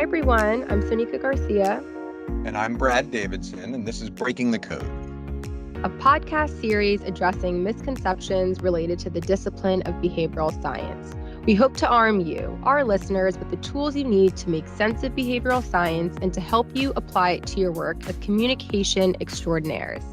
everyone. I'm Sonika Garcia, And I'm Brad Davidson, and this is Breaking the Code, a podcast series addressing misconceptions related to the discipline of behavioral science. We hope to arm you, our listeners, with the tools you need to make sense of behavioral science and to help you apply it to your work as communication extraordinaires.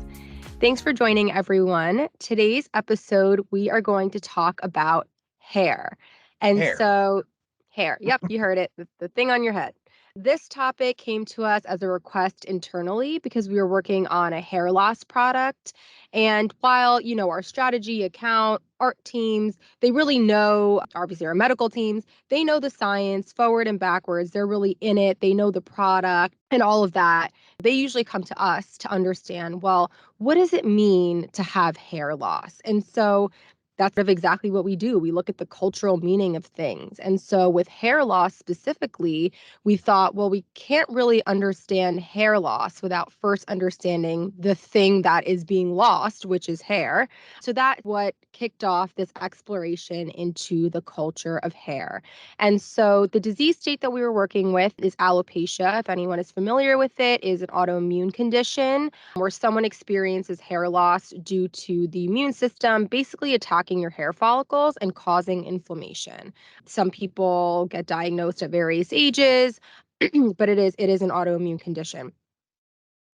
Thanks for joining, everyone. Today's episode, we are going to talk about hair. Hair. Yep, you heard it, the thing on your head. This topic came to us as a request internally because we were working on a hair loss product. And while, our strategy, account, art teams, they really know, obviously our medical teams, they know the science forward and backwards. They're really in it. They know the product and all of that. They usually come to us to understand, well, what does it mean to have hair loss? And so that's exactly what we do. We look at the cultural meaning of things. And so with hair loss specifically, we thought, well, we can't really understand hair loss without first understanding the thing that is being lost, which is hair. So that's what kicked off this exploration into the culture of hair. And so the disease state that we were working with is alopecia. If anyone is familiar with it, is an autoimmune condition where someone experiences hair loss due to the immune system basically attacking your hair follicles and causing inflammation. Some people get diagnosed at various ages, but it is an autoimmune condition.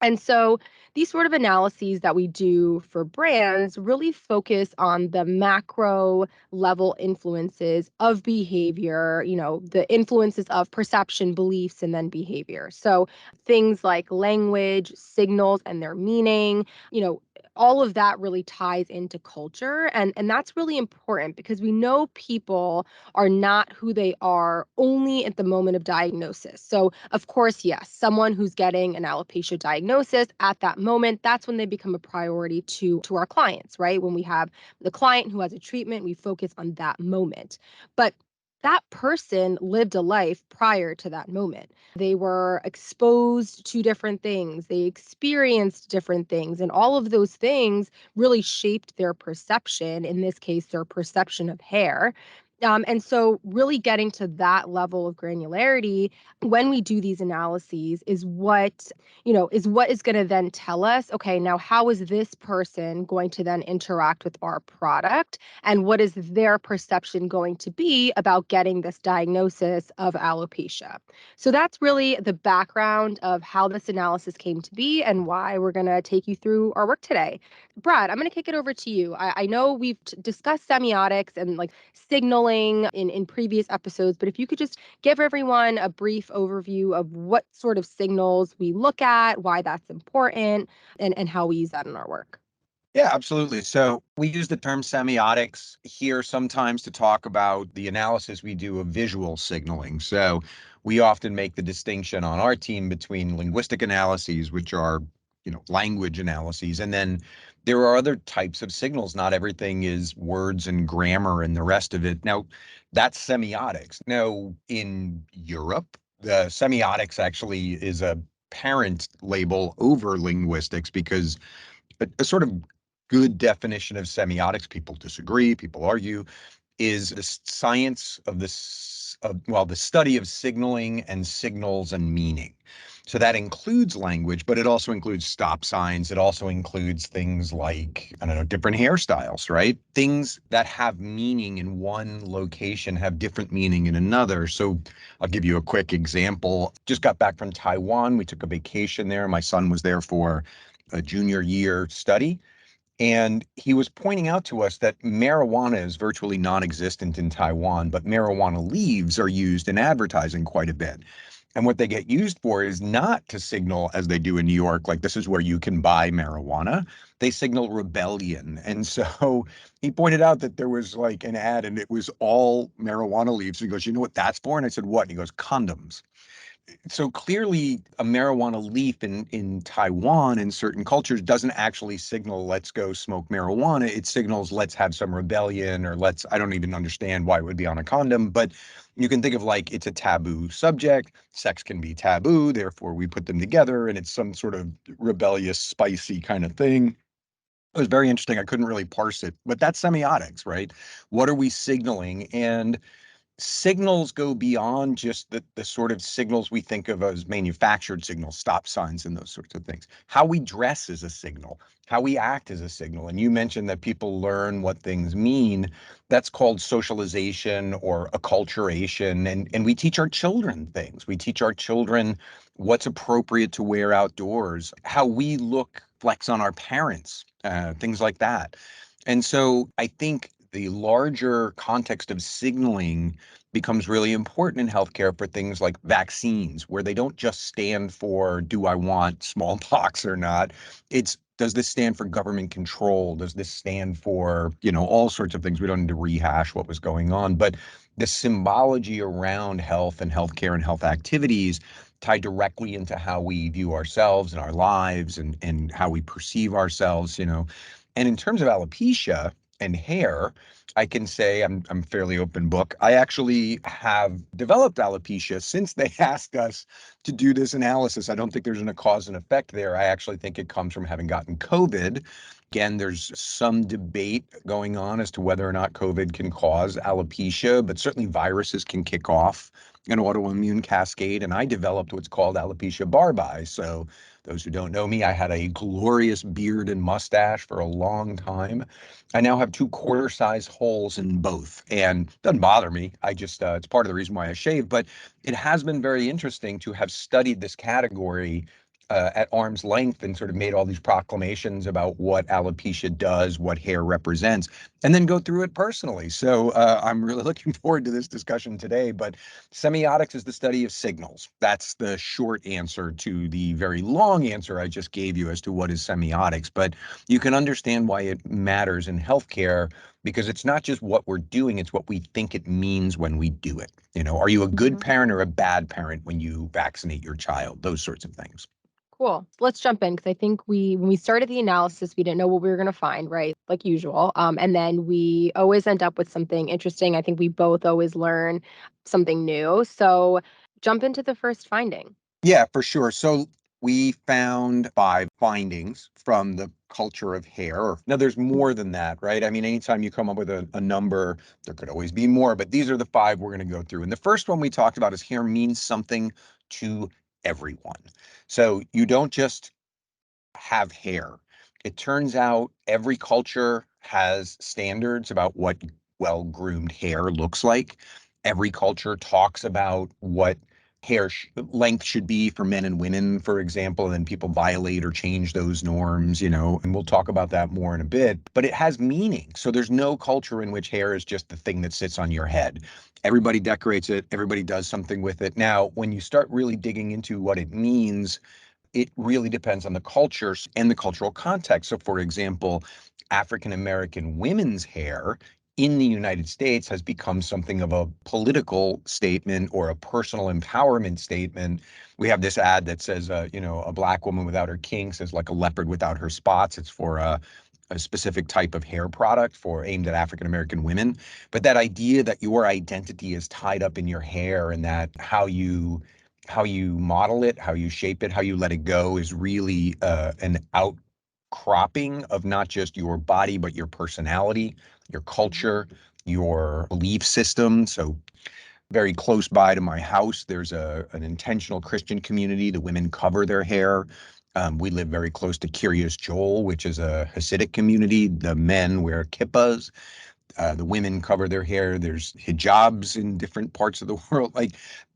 And so these sort of analyses that we do for brands really focus on the macro level influences of behavior, the influences of perception, beliefs, and then behavior. So things like language, signals, and their meaning, all of that really ties into culture. And that's really important because we know people are not who they are only at the moment of diagnosis. So, of course, yes, someone who's getting an alopecia diagnosis at that moment, that's when they become a priority to our clients, right? When we have the client who has a treatment, we focus on that moment. But that person lived a life prior to that moment. They were exposed to different things. They experienced different things. And all of those things really shaped their perception, in this case, their perception of hair. And so really getting to that level of granularity when we do these analyses is what is going to then tell us, okay, now how is this person going to then interact with our product? And what is their perception going to be about getting this diagnosis of alopecia? So that's really the background of how this analysis came to be and why we're going to take you through our work today. Brad, I'm going to kick it over to you. I know we've discussed semiotics and like signaling in previous episodes, but if you could just give everyone a brief overview of what sort of signals we look at, why that's important, and how we use that in our work. Yeah, absolutely. So we use the term semiotics here sometimes to talk about the analysis we do of visual signaling. So we often make the distinction on our team between linguistic analyses, which are, language analyses, and then there are other types of signals. Not everything is words and grammar and the rest of it. Now, that's semiotics. Now, in Europe, the semiotics actually is a parent label over linguistics because a sort of good definition of semiotics, people disagree, people argue, is the science of the study of signaling and signals and meaning. So that includes language, but it also includes stop signs. It also includes things like, different hairstyles, right? Things that have meaning in one location have different meaning in another. So I'll give you a quick example. Just got back from Taiwan. We took a vacation there. My son was there for a junior year study. And he was pointing out to us that marijuana is virtually non-existent in Taiwan, but marijuana leaves are used in advertising quite a bit. And what they get used for is not to signal, as they do in New York, like this is where you can buy marijuana. They signal rebellion. And so he pointed out that there was like an ad and it was all marijuana leaves. He goes, you know what that's for? And I said, what? And he goes, condoms. So clearly a marijuana leaf in Taiwan in certain cultures doesn't actually signal let's go smoke marijuana. It signals let's have some rebellion or I don't even understand why it would be on a condom, but you can think of like it's a taboo subject. Sex can be taboo, therefore we put them together and it's some sort of rebellious, spicy kind of thing. It was very interesting. I couldn't really parse it, but that's semiotics, right? What are we signaling? And signals go beyond just the sort of signals we think of as manufactured signals, stop signs, and those sorts of things. How we dress is a signal, how we act is a signal. And you mentioned that people learn what things mean. That's called socialization or acculturation. And we teach our children things. We teach our children what's appropriate to wear outdoors, how we look, flex on our parents, things like that. And so I think the larger context of signaling becomes really important in healthcare for things like vaccines, where they don't just stand for, do I want smallpox or not? It's, does this stand for government control? Does this stand for, all sorts of things? We don't need to rehash what was going on, but the symbology around health and healthcare and health activities tie directly into how we view ourselves and our lives and how we perceive ourselves. And in terms of alopecia and hair, I can say I'm fairly open book. I actually have developed alopecia since they asked us to do this analysis. I don't think there's a cause and effect there. I actually think it comes from having gotten COVID. Again, there's some debate going on as to whether or not COVID can cause alopecia, but certainly viruses can kick off an autoimmune cascade. And I developed what's called alopecia barbae. So those who don't know me, I had a glorious beard and mustache for a long time. I now have two quarter-size holes in both, and it doesn't bother me. I just it's part of the reason why I shave. But it has been very interesting to have studied this category at arm's length and sort of made all these proclamations about what alopecia does, what hair represents, and then go through it personally. So I'm really looking forward to this discussion today. But semiotics is the study of signals. That's the short answer to the very long answer I just gave you as to what is semiotics. But you can understand why it matters in healthcare, because it's not just what we're doing, it's what we think it means when we do it. Are you a good Mhm. parent or a bad parent when you vaccinate your child? Those sorts of things. Cool. Let's jump in because I think when we started the analysis, we didn't know what we were going to find, right? Like usual. And then we always end up with something interesting. I think we both always learn something new. So jump into the first finding. Yeah, for sure. So we found 5 findings from the culture of hair. Now, there's more than that, right? I mean, anytime you come up with a number, there could always be more, but these are the 5 we're going to go through. And the first one we talked about is hair means something to everyone. So you don't just have hair. It turns out every culture has standards about what well-groomed hair looks like. Every culture talks about what length should be for men and women, for example, and then people violate or change those norms, and we'll talk about that more in a bit. But it has meaning. So there's no culture in which hair is just the thing that sits on your head. Everybody decorates it, everybody does something with it. Now, when you start really digging into what it means, it really depends on the cultures and the cultural context. So, for example, African American women's hair in the United States has become something of a political statement or a personal empowerment statement. We have this ad that says, a black woman without her kinks is like a leopard without her spots. It's for a specific type of hair product for aimed at African American women. But that idea that your identity is tied up in your hair and that how you model it, how you shape it, how you let it go is really an outcropping of not just your body, but your personality, your culture, your belief system. So very close by to my house, there's an intentional Christian community. The women cover their hair. We live very close to Kiryas Joel, which is a Hasidic community. The men wear kippas. The women cover their hair. There's hijabs in different parts of the world. Like,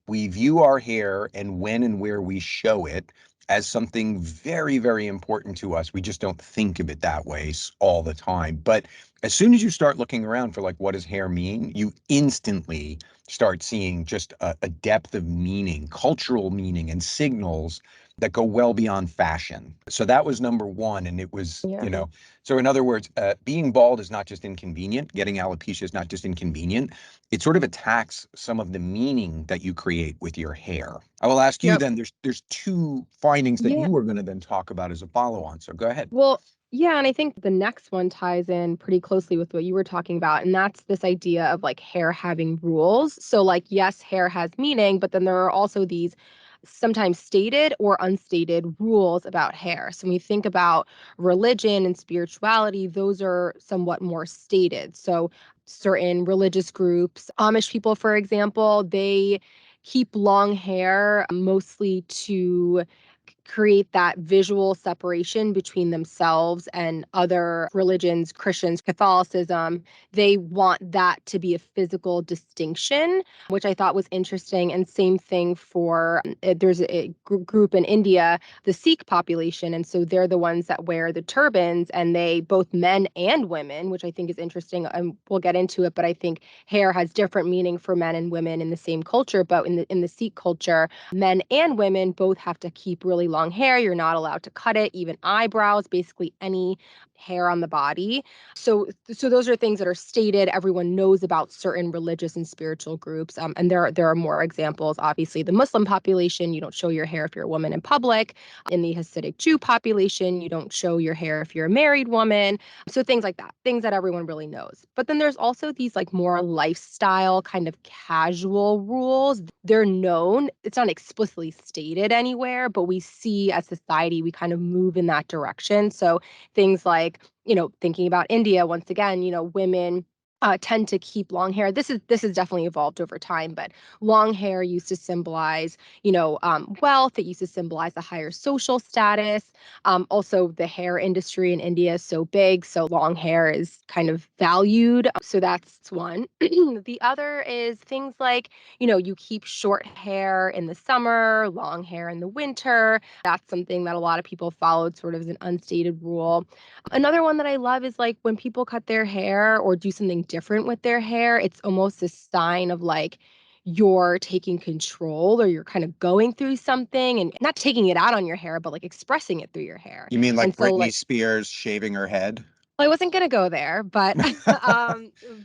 we view our hair and when and where we show it as something very, very important to us. We just don't think of it that way all the time. But as soon as you start looking around for like, what does hair mean? You instantly start seeing just a depth of meaning, cultural meaning, and signals that go well beyond fashion. So that was number one. And it was, Yeah. so in other words, being bald is not just inconvenient. Getting alopecia is not just inconvenient. It sort of attacks some of the meaning that you create with your hair. I will ask you Yep. then, there's 2 findings that Yeah. you are going to then talk about as a follow-on. So go ahead. Well, yeah, and I think the next one ties in pretty closely with what you were talking about, and that's this idea of like hair having rules. So, like, yes, hair has meaning, but then there are also these sometimes stated or unstated rules about hair. So, when we think about religion and spirituality, those are somewhat more stated. So, certain religious groups. Amish people, for example, they keep long hair mostly to create that visual separation between themselves and other religions, Christians, Catholicism. They want that to be a physical distinction, which I thought was interesting. And same thing for there's a group in India, the Sikh population. And so they're the ones that wear the turbans, and they both men and women, which I think is interesting. And we'll get into it, but I think hair has different meaning for men and women in the same culture. But in the Sikh culture, men and women both have to keep really long hair. You're not allowed to cut it, even eyebrows, basically any hair on the body. So those are things that are stated. Everyone knows about certain religious and spiritual groups. And there are more examples. Obviously, the Muslim population, you don't show your hair if you're a woman in public. In the Hasidic Jew population, you don't show your hair if you're a married woman. So things like that, things that everyone really knows. But then there's also these like more lifestyle kind of casual rules. They're known. It's not explicitly stated anywhere, but we see as society, we kind of move in that direction. So things like, thinking about India, once again, women tend to keep long hair. This has definitely evolved over time, but long hair used to symbolize, wealth. It used to symbolize a higher social status. Also, the hair industry in India is so big, so long hair is kind of valued. So that's one. The other is things like, you keep short hair in the summer, long hair in the winter. That's something that a lot of people followed sort of as an unstated rule. Another one that I love is like when people cut their hair or do something different with their hair, it's almost a sign of like you're taking control or you're kind of going through something and not taking it out on your hair, but like expressing it through your hair. You mean like And so Britney like Spears shaving her head? I wasn't gonna go there, but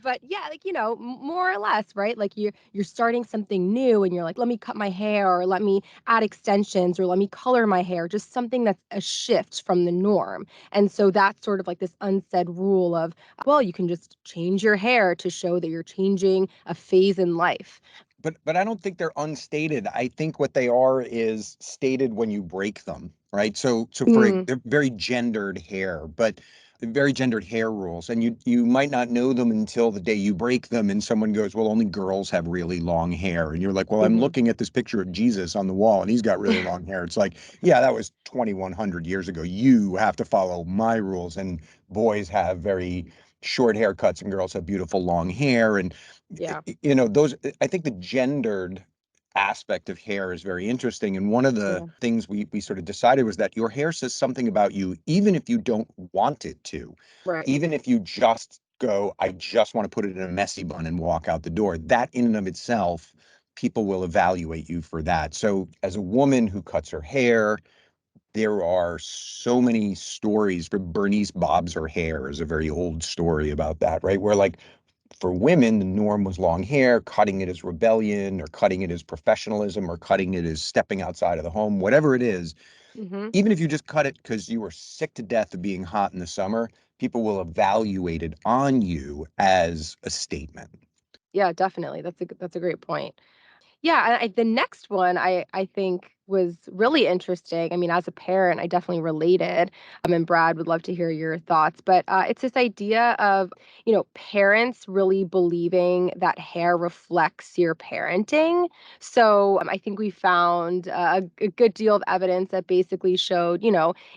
but yeah, like more or less, right? Like you're starting something new, and you're like, let me cut my hair, or let me add extensions, or let me color my hair. Just something that's a shift from the norm. And so that's sort of like this unsaid rule of, well, you can just change your hair to show that you're changing a phase in life. But I don't think they're unstated. I think what they are is stated when you break them, right? So Mm, they're very gendered hair, but very gendered hair rules, and you might not know them until the day you break them, and someone goes, "Well, only girls have really long hair," and you're like, "Well, I'm hmm looking at this picture of Jesus on the wall, and he's got really long hair." It's like, yeah, that was 2,100 years ago. You have to follow my rules, and boys have very short haircuts, and girls have beautiful long hair, and yeah, those, I think the gendered aspect of hair is very interesting. And one of the yeah, things we sort of decided was that your hair says something about you, even if you don't want it to, right. even if you just go, I just want to put it in a messy bun and walk out the door. That in and of itself, people will evaluate you for that. So as a woman who cuts her hair, there are so many stories. For Bernice bobs her hair is a very old story about that, right? Where like for women, the norm was long hair. Cutting it as rebellion, or cutting it as professionalism, or cutting it as stepping outside of the home, whatever it is. hmm Even if you just cut it because you were sick to death of being hot in the summer, people will evaluate it on you as a statement. Yeah, definitely. That's a great point. Yeah, and the next one I think was really interesting. I mean, as a parent, I definitely related. And Brad would love to hear your thoughts, but it's this idea of parents really believing that hair reflects your parenting. So I think we found a good deal of evidence that basically showed,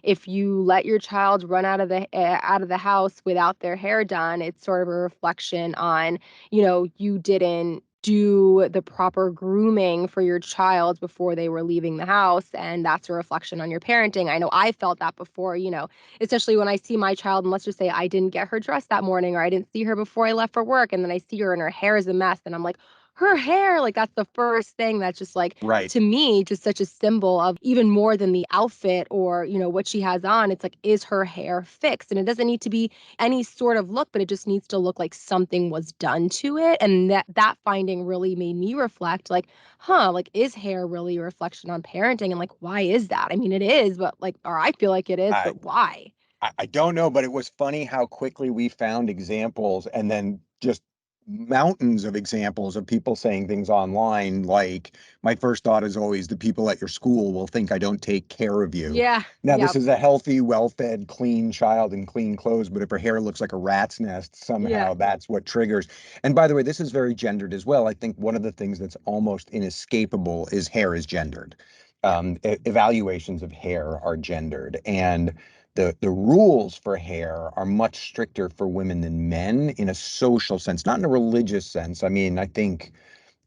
if you let your child run out of the house without their hair done, it's sort of a reflection on you didn't do the proper grooming for your child before they were leaving the house. And that's a reflection on your parenting. I know I felt that before, especially when I see my child, and let's just say I didn't get her dressed that morning, or I didn't see her before I left for work. And then I see her and her hair is a mess. And I'm like, her hair, like that's the first thing that's just like, Right. to me, just such a symbol of even more than the outfit or, what she has on. It's like, is her hair fixed? And it doesn't need to be any sort of look, but it just needs to look like something was done to it. And that finding really made me reflect, like, like is hair really a reflection on parenting? And like, why is that? I mean, it is, but like, or I feel like it is, I, but why? I don't know, but it was funny how quickly we found examples and then just mountains of examples of people saying things online like, my first thought is always the people at your school will think I don't take care of you. Yeah. Now, this Yep. is a healthy, well-fed, clean child in clean clothes, but if her hair looks like a rat's nest, Yeah. somehow that's what triggers. And by the way, this is very gendered as well. I think one of the things that's almost inescapable is hair is gendered. Evaluations of hair are gendered. And the rules for hair are much stricter for women than men in a social sense, not in a religious sense. I mean, I think,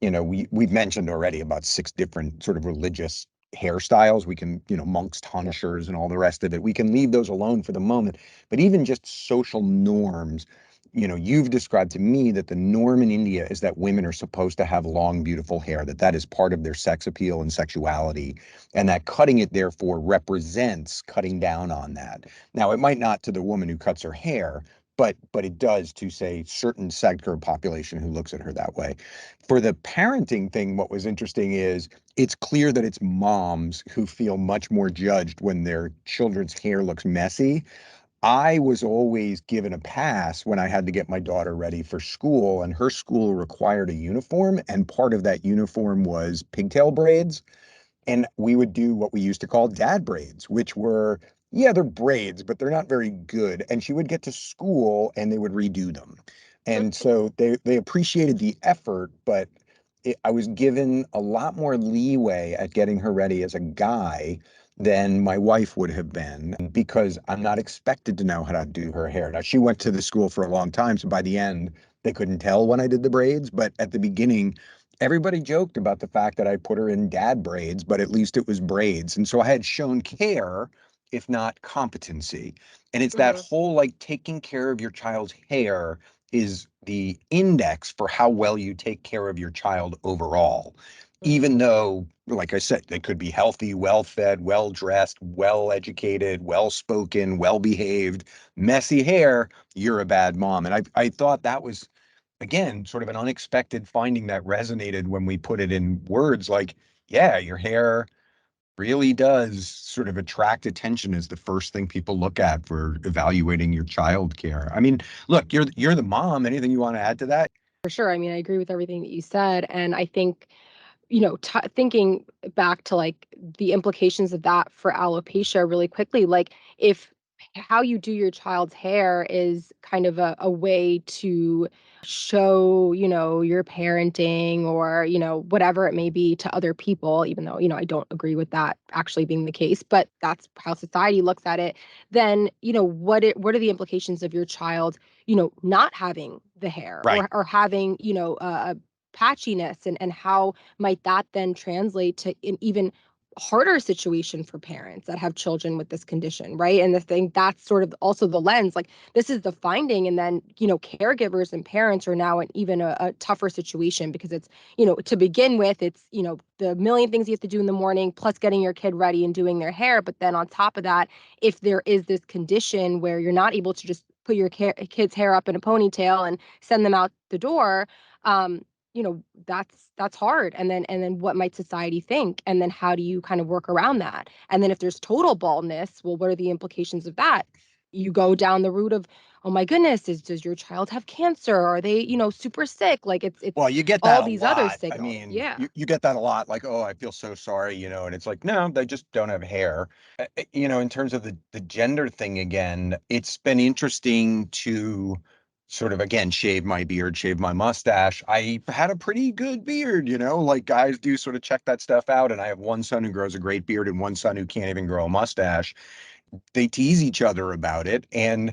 we've mentioned already about 6 different sort of religious hairstyles. We can, monks, Yep. tonsures, and all the rest of it. We can leave those alone for the moment. But even just social norms, you've described to me that the norm in India is that women are supposed to have long, beautiful hair, that is part of their sex appeal and sexuality, and that cutting it therefore represents cutting down on that. Now, it might not to the woman who cuts her hair, but it does to, say, certain sector of population who looks at her that way. For the parenting thing, what was interesting is it's clear that it's moms who feel much more judged when their children's hair looks messy. I was always given a pass when I had to get my daughter ready for school, and her school required a uniform, and part of that uniform was pigtail braids. And we would do what we used to call dad braids, which were, yeah, they're braids, but they're not very good. And she would get to school and they would redo them. And so they appreciated the effort, but I was given a lot more leeway at getting her ready as a guy than my wife would have been, because I'm not expected to know how to do her hair. Now, she went to the school for a long time, so by the end, they couldn't tell when I did the braids. But at the beginning, everybody joked about the fact that I put her in dad braids, but at least it was braids. And so I had shown care, if not competency. And it's that Hmm. whole like taking care of your child's hair is the index for how well you take care of your child overall. Hmm. Even though, like I said, they could be healthy, well fed, well dressed, well educated, well spoken, well behaved, messy hair, you're a bad mom. And I thought that was, again, sort of an unexpected finding that resonated when we put it in words like, yeah, your hair really does sort of attract attention as the first thing people look at for evaluating your child care. I mean, look, you're the mom. Anything you want to add to that? For sure. I mean, I agree with everything that you said. And I think, thinking back to like the implications of that for alopecia really quickly, like if how you do your child's hair is kind of a way to show, your parenting or, whatever it may be to other people, even though, I don't agree with that actually being the case, but that's how society looks at it. Then, what are the implications of your child, not having the hair Right. or having, a patchiness and how might that then translate to an even harder situation for parents that have children with this condition, right? And the thing that's sort of also the lens, like this is the finding, and then caregivers and parents are now in even a tougher situation because it's to begin with it's the million things you have to do in the morning plus getting your kid ready and doing their hair, but then on top of that, if there is this condition where you're not able to just put your kid's hair up in a ponytail and send them out the door, um, that's hard. And then what might society think, and then how do you kind of work around that? And then if there's total baldness, well, what are the implications of that? You go down the route of, oh my goodness, does your child have cancer? Are they super sick? Like it's Well, you get that all a these other lot. I signals. mean, Yeah. you get that a lot, like, oh, I feel so sorry, and it's like, no, they just don't have hair. In terms of the gender thing again, it's been interesting to sort of, again, shave my beard, shave my mustache. I had a pretty good beard, like guys do sort of check that stuff out. And I have one son who grows a great beard and one son who can't even grow a mustache. They tease each other about it. And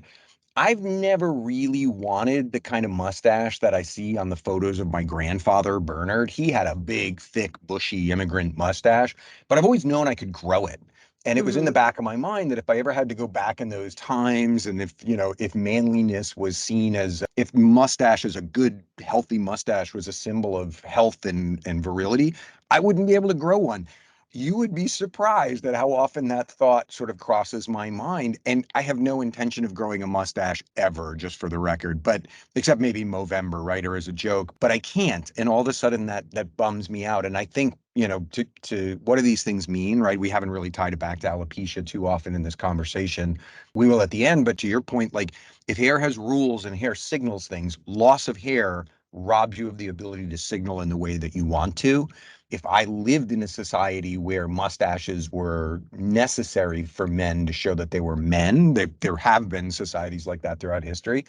I've never really wanted the kind of mustache that I see on the photos of my grandfather, Bernard. He had a big, thick, bushy immigrant mustache, but I've always known I could grow it. And it was in the Hmm. back of my mind that if I ever had to go back in those times, and if manliness was seen as, if mustache as a good, healthy mustache was a symbol of health and virility, I wouldn't be able to grow one. You would be surprised at how often that thought sort of crosses my mind. And I have no intention of growing a mustache ever, just for the record, but except maybe Movember, right? Or as a joke, but I can't. And all of a sudden that bums me out. And I think, to what do these things mean, right? We haven't really tied it back to alopecia too often in this conversation. We will at the end, but to your point, like if hair has rules and hair signals things, loss of hair robs you of the ability to signal in the way that you want to. If I lived in a society where mustaches were necessary for men to show that they were men, there have been societies like that throughout history,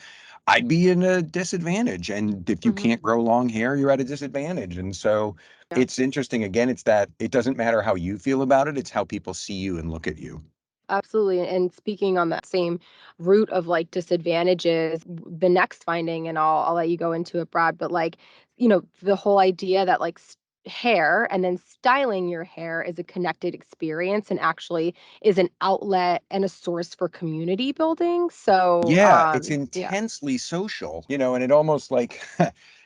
I'd be in a disadvantage. And if you Hmm. can't grow long hair, you're at a disadvantage. And so Yeah. it's interesting. Again, it's that it doesn't matter how you feel about it, it's how people see you and look at you. Absolutely. And speaking on that same root of like disadvantages, the next finding, and I'll let you go into it, Brad, but like, the whole idea that like hair and then styling your hair is a connected experience and actually is an outlet and a source for community building. So, Yeah, it's yeah. intensely social, and it almost like,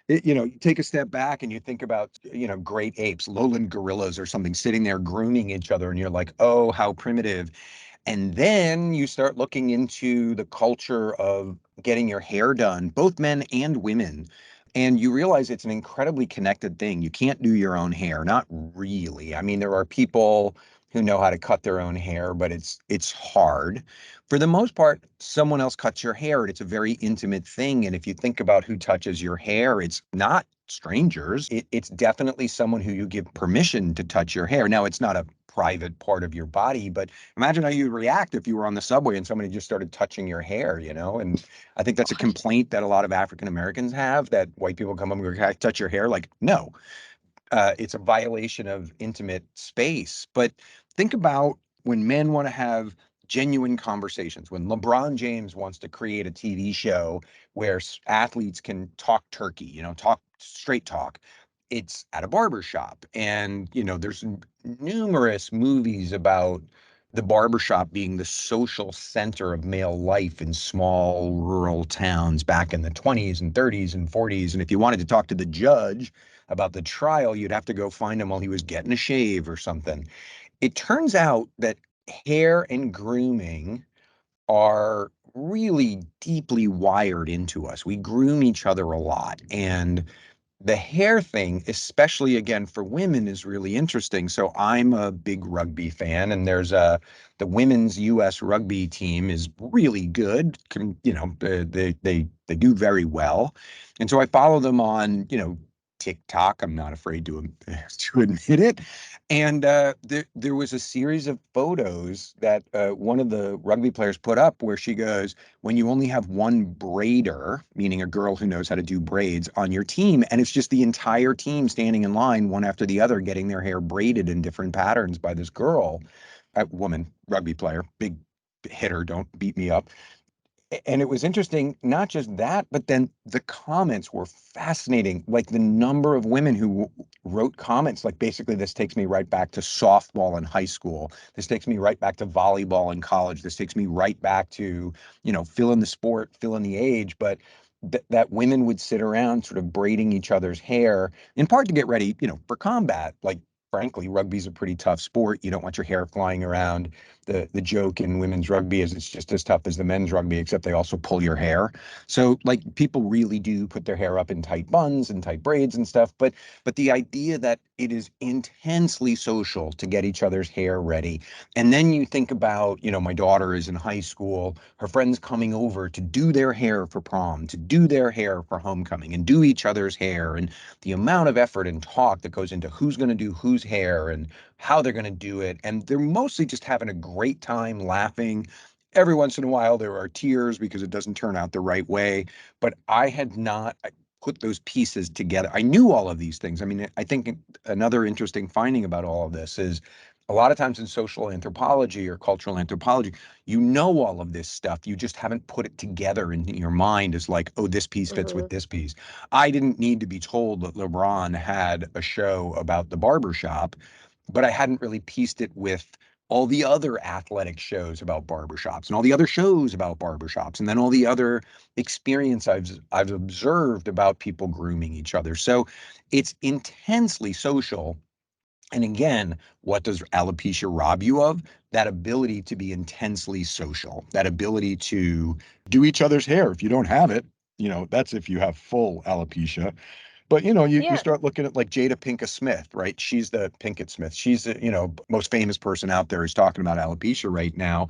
you take a step back and you think about, great apes, lowland gorillas or something sitting there grooming each other, and you're like, oh, how primitive. And then you start looking into the culture of getting your hair done, both men and women. And you realize it's an incredibly connected thing. You can't do your own hair, not really. I mean, there are people who know how to cut their own hair, but it's hard. For the most part, someone else cuts your hair, and it's a very intimate thing. And if you think about who touches your hair, it's not strangers. It's definitely someone who you give permission to touch your hair. Now, it's not a private part of your body, but imagine how you'd react if you were on the subway and somebody just started touching your hair. And I think that's a God. complaint that a lot of African Americans have, that white people come up and go, "Can I touch your hair?" Like, no, it's a violation of intimate space. But think about when men want to have genuine conversations, when LeBron James wants to create a TV show where athletes can talk turkey, talk straight talk. It's at a barber shop. And, there's numerous movies about the barbershop being the social center of male life in small rural towns back in the 20s and 30s and 40s. And if you wanted to talk to the judge about the trial, you'd have to go find him while he was getting a shave or something. It turns out that hair and grooming are really deeply wired into us. We groom each other a lot. And the hair thing, especially again for women, is really interesting. So I'm a big rugby fan, and the women's U.S. rugby team is really good. They do very well, and so I follow them on TikTok. I'm not afraid to to admit it. And there was a series of photos that one of the rugby players put up where she goes, when you only have one braider, meaning a girl who knows how to do braids on your team, and it's just the entire team standing in line, one after the other, getting their hair braided in different patterns by this girl, a woman rugby player, big hitter, don't beat me up. And it was interesting, not just that, but then the comments were fascinating. Like the number of women who wrote comments, like basically, this takes me right back to softball in high school. This takes me right back to volleyball in college. This takes me right back to, fill in the sport, fill in the age. But that women would sit around sort of braiding each other's hair, in part to get ready, for combat. Like, frankly, rugby's a pretty tough sport. You don't want your hair flying around. The joke in women's rugby is it's just as tough as the men's rugby, except they also pull your hair. So like people really do put their hair up in tight buns and tight braids and stuff. But the idea that it is intensely social to get each other's hair ready. And then you think about, my daughter is in high school, her friends coming over to do their hair for prom, to do their hair for homecoming, and do each other's hair, and the amount of effort and talk that goes into who's going to do whose hair and how they're going to do it. And they're mostly just having a great time laughing. Every once in a while, there are tears because it doesn't turn out the right way. But I had not put those pieces together. I knew all of these things. I mean, I think another interesting finding about all of this is a lot of times in social anthropology or cultural anthropology, you know all of this stuff. You just haven't put it together in your mind as like, oh, this piece fits Hmm. with this piece. I didn't need to be told that LeBron had a show about the barbershop, but I hadn't really pieced it with all the other athletic shows about barbershops and all the other shows about barbershops and then all the other experience I've observed about people grooming each other. So it's intensely social. And again, what does alopecia rob you of? That ability to be intensely social, that ability to do each other's hair. If you don't have it, that's if you have full alopecia. But you Yeah. start looking at like Jada Pinkett Smith, right? She's the Pinkett Smith. She's the, most famous person out there who's talking about alopecia right now.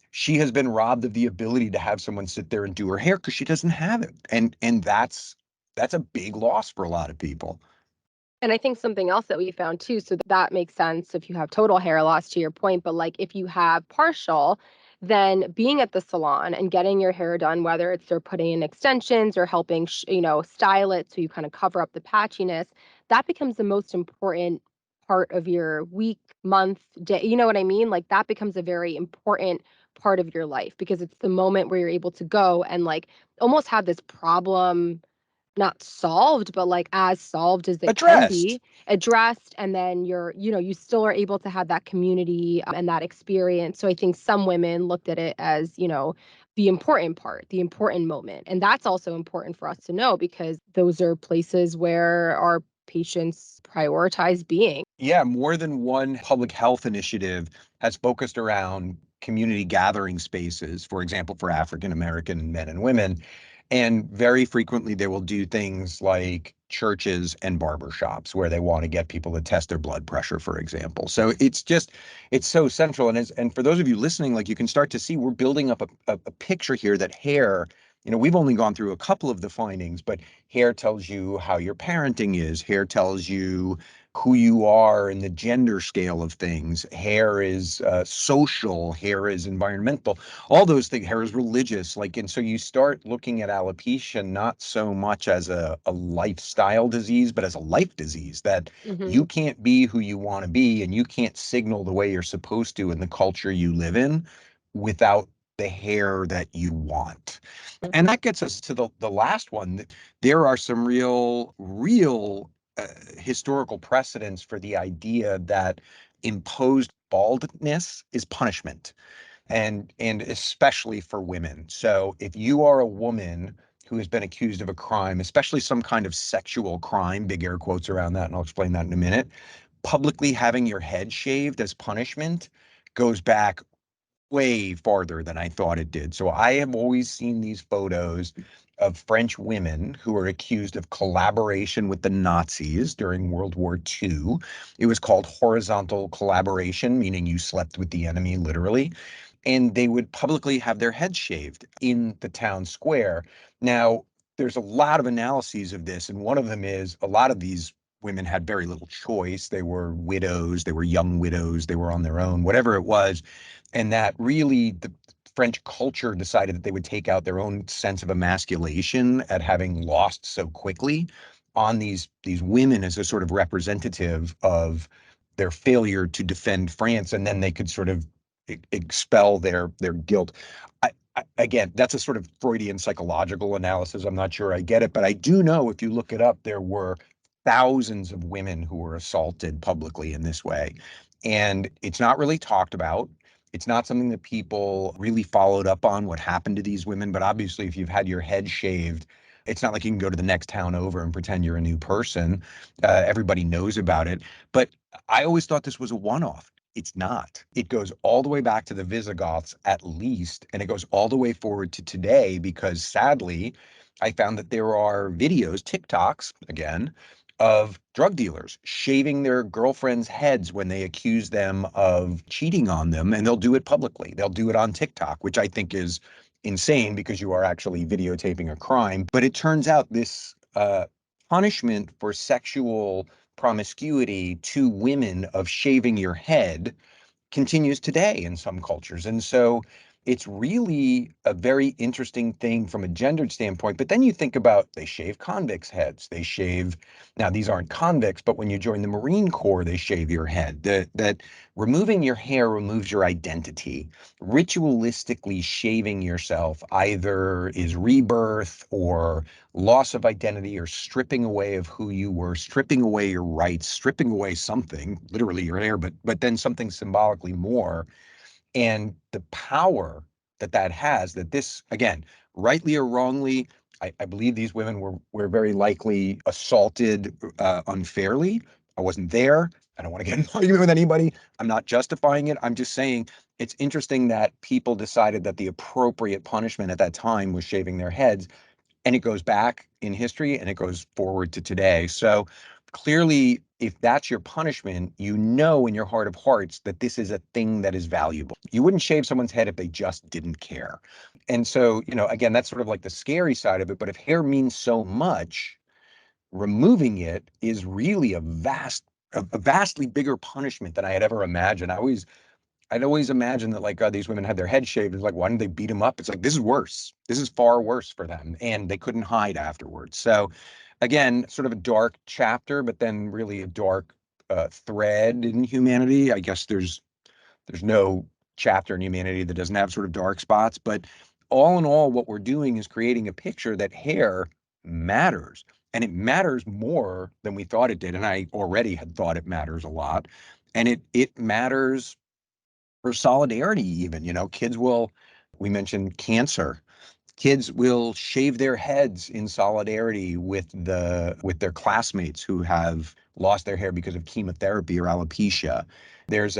She has been robbed of the ability to have someone sit there and do her hair because she doesn't have it. And that's That's a big loss for a lot of people. And I think something else that we found too, so that makes sense if you have total hair loss to your point, but like if you have partial, then being at the salon and getting your hair done, whether it's they're putting in extensions or helping, style it so you kind of cover up the patchiness, that becomes the most important part of your week, month, day. You know what I mean? Like that becomes a very important part of your life because it's the moment where you're able to go and like almost have this problem not solved, but like as solved as it can Addressed. be, addressed, and then you still are able to have that community and that experience. So I think some women looked at it as, the important part, the important moment. And that's also important for us to know because those are places where our patients prioritize being. Yeah, more than one public health initiative has focused around community gathering spaces, for example, for African American men and women. And very frequently, they will do things like churches and barber shops where they want to get people to test their blood pressure, for example. So it's so central. And for those of you listening, like you can start to see, we're building up a picture here that hair, we've only gone through a couple of the findings, but hair tells you how your parenting is. Hair tells you who you are in the gender scale of things. Hair is social, hair is environmental, all those things. Hair is religious. And so you start looking at alopecia not so much as a lifestyle disease, but as a life disease that Hmm. you can't be who you want to be and you can't signal the way you're supposed to in the culture you live in without the hair that you want. And that gets us to the last one. There are some real historical precedents for the idea that imposed baldness is punishment, and especially for women. So if you are a woman who has been accused of a crime, especially some kind of sexual crime, big air quotes around that, and I'll explain that in a minute, publicly having your head shaved as punishment goes back way farther than I thought it did. So I have always seen these photos of French women who are accused of collaboration with the Nazis during World War II. It was called horizontal collaboration, meaning you slept with the enemy, literally. And they would publicly have their heads shaved in the town square. Now, there's a lot of analyses of this, and one of them is a lot of these women had very little choice. They were widows, they were young widows, they were on their own, whatever it was. And that really the French culture decided that they would take out their own sense of emasculation at having lost so quickly on these women as a sort of representative of their failure to defend France, and then they could sort of expel their guilt. Again, that's a sort of Freudian psychological analysis. I'm not sure I get it, but I do know if you look it up, there were thousands of women who were assaulted publicly in this way. And it's not really talked about. It's not something that people really followed up on what happened to these women. But obviously, if you've had your head shaved, it's not like you can go to the next town over and pretend you're a new person. Everybody knows about it. But I always thought this was a one-off. It's not. It goes all the way back to the Visigoths at least, and it goes all the way forward to today because sadly, I found that there are videos, TikToks again, of drug dealers shaving their girlfriends' heads when they accuse them of cheating on them, and they'll do it publicly. They'll do it on TikTok, which I think is insane because you are actually videotaping a crime. But it turns out this punishment for sexual promiscuity to women of shaving your head continues today in some cultures. And so it's really a very interesting thing from a gendered standpoint. But then you think about they shave convicts' heads. They shave, now these aren't convicts, but when you join the Marine Corps, they shave your head. That removing your hair removes your identity. Ritualistically shaving yourself either is rebirth or loss of identity or stripping away of who you were, stripping away your rights, stripping away something, literally your hair, but then something symbolically more. And the power that that has, that this, again, rightly or wrongly, I believe these women were very likely assaulted unfairly. I wasn't there. I don't want to get in an argument with anybody. I'm not justifying it. I'm just saying it's interesting that people decided that the appropriate punishment at that time was shaving their heads, and it goes back in history and it goes forward to today. So clearly, if that's your punishment, you know in your heart of hearts that this is a thing that is valuable. You wouldn't shave someone's head if they just didn't care. And so, again, that's sort of like the scary side of it. But if hair means so much, removing it is really a vastly bigger punishment than I had ever imagined. I'd always imagined that like these women had their head shaved. It's like, why didn't they beat them up? It's like, this is worse. This is far worse for them. And they couldn't hide afterwards. So again, sort of a dark chapter, but then really a dark thread in humanity. I guess there's no chapter in humanity that doesn't have sort of dark spots. But all in all, what we're doing is creating a picture that hair matters. And it matters more than we thought it did. And I already had thought it matters a lot. And it matters for solidarity even. We mentioned cancer. Kids will shave their heads in solidarity with their classmates who have lost their hair because of chemotherapy or alopecia. There's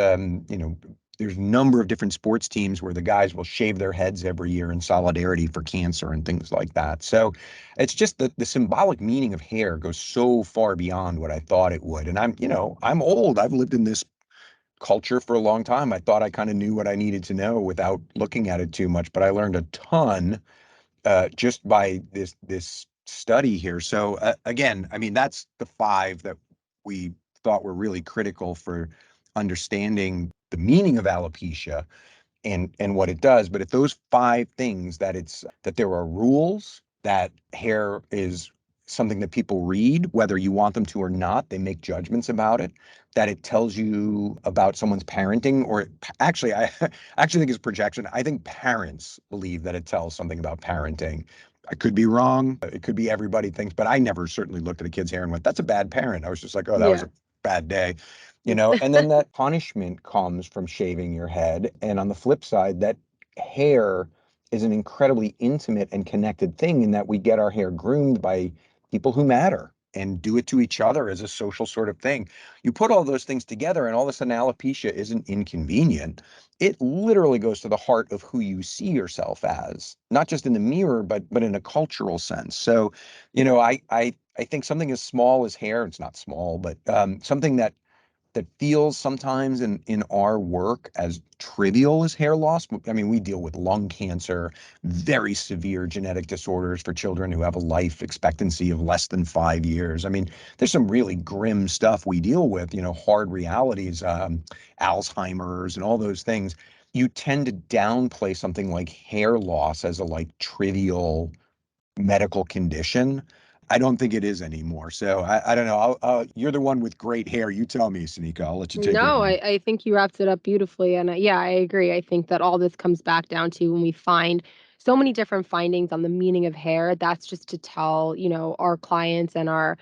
there's a number of different sports teams where the guys will shave their heads every year in solidarity for cancer and things like that. So it's just the symbolic meaning of hair goes so far beyond what I thought it would. And I'm old. I've lived in this culture for a long time. I thought I kind of knew what I needed to know without looking at it too much, but I learned a ton just by this study here. So again, I mean, that's the five that we thought were really critical for understanding the meaning of alopecia and what it does. But if those five things, that there are rules, that hair is something that people read, whether you want them to or not, they make judgments about it, that it tells you about someone's parenting, or actually, I actually think it's projection. I think parents believe that it tells something about parenting. I could be wrong. It could be everybody thinks, but I never certainly looked at a kid's hair and went, that's a bad parent. I was just like, oh, that was Yeah. a bad day. And then that punishment comes from shaving your head. And on the flip side, that hair is an incredibly intimate and connected thing in that we get our hair groomed by people who matter and do it to each other as a social sort of thing. You put all those things together and all of a sudden alopecia isn't inconvenient. It literally goes to the heart of who you see yourself as, not just in the mirror, but in a cultural sense. So, I think something as small as hair, it's not small, but something that feels sometimes in our work as trivial as hair loss. I mean, we deal with lung cancer, very severe genetic disorders for children who have a life expectancy of less than 5 years. I mean, there's some really grim stuff we deal with, hard realities, Alzheimer's and all those things. You tend to downplay something like hair loss as a like trivial medical condition. I don't think it is anymore. So I don't know. You're the one with great hair. You tell me, Sanika. I'll let you take it No, away. I think you wrapped it up beautifully. And yeah, I agree. I think that all this comes back down to when we find so many different findings on the meaning of hair, that's just to tell, our clients and our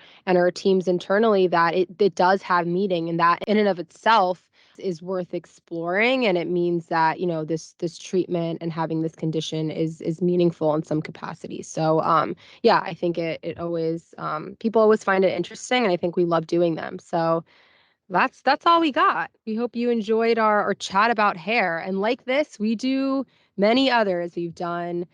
teams internally that it does have meaning, and that in and of itself is worth exploring. And it means that, this treatment and having this condition is meaningful in some capacity. So yeah, I think it always people always find it interesting, and I think we love doing them. So that's all we got. We hope you enjoyed our chat about hair. And like this, we do many others. We've done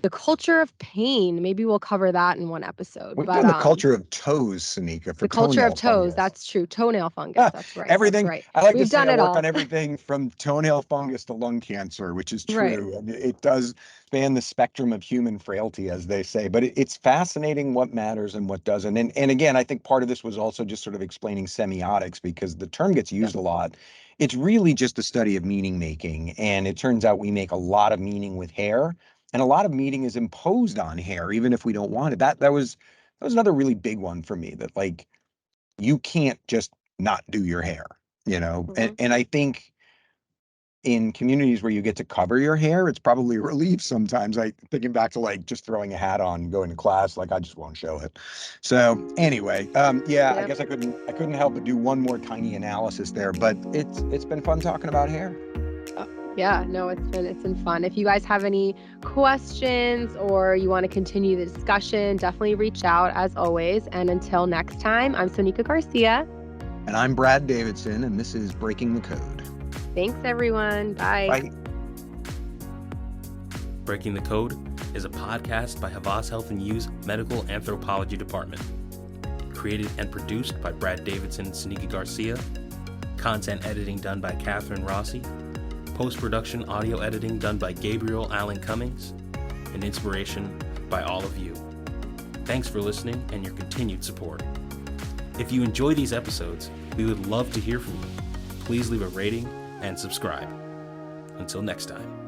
the culture of pain. Maybe we'll cover that in one episode. We've But done the culture of toes, Sanika, for the culture of toenail toes, fungus. that's true. Toenail fungus, that's right. That's Everything. right. I like to We've say done I it work all. on everything from toenail fungus to lung cancer, which is Right. true. And it does span the spectrum of human frailty, as they say. But it's fascinating what matters and what doesn't. And again, I think part of this was also just sort of explaining semiotics, because the term gets Yep. used a lot. It's really just the study of meaning making. And it turns out we make a lot of meaning with hair, and a lot of meaning is imposed on hair, even if we don't want it. That was another really big one for me, that like you can't just not do your hair, Mhm. and I think in communities where you get to cover your hair, it's probably a relief sometimes. Like thinking back to like just throwing a hat on, going to class, like I just won't show it. So anyway, yeah, I Yep. guess I couldn't help but do one more tiny analysis there, but it's been fun talking about hair. Yeah, no, it's been fun. If you guys have any questions or you want to continue the discussion, definitely reach out as always. And until next time, I'm Sonika Garcia. And I'm Brad Davidson, and this is Breaking the Code. Thanks, everyone. Bye. Bye. Breaking the Code is a podcast by Havas Health and U's Medical Anthropology Department. Created and produced by Brad Davidson and Sanika Garcia. Content editing done by Catherine Rossi. Post-production audio editing done by Gabriel Allen Cummings. And inspiration by all of you. Thanks for listening and your continued support. If you enjoy these episodes, we would love to hear from you. Please leave a rating and subscribe. Until next time.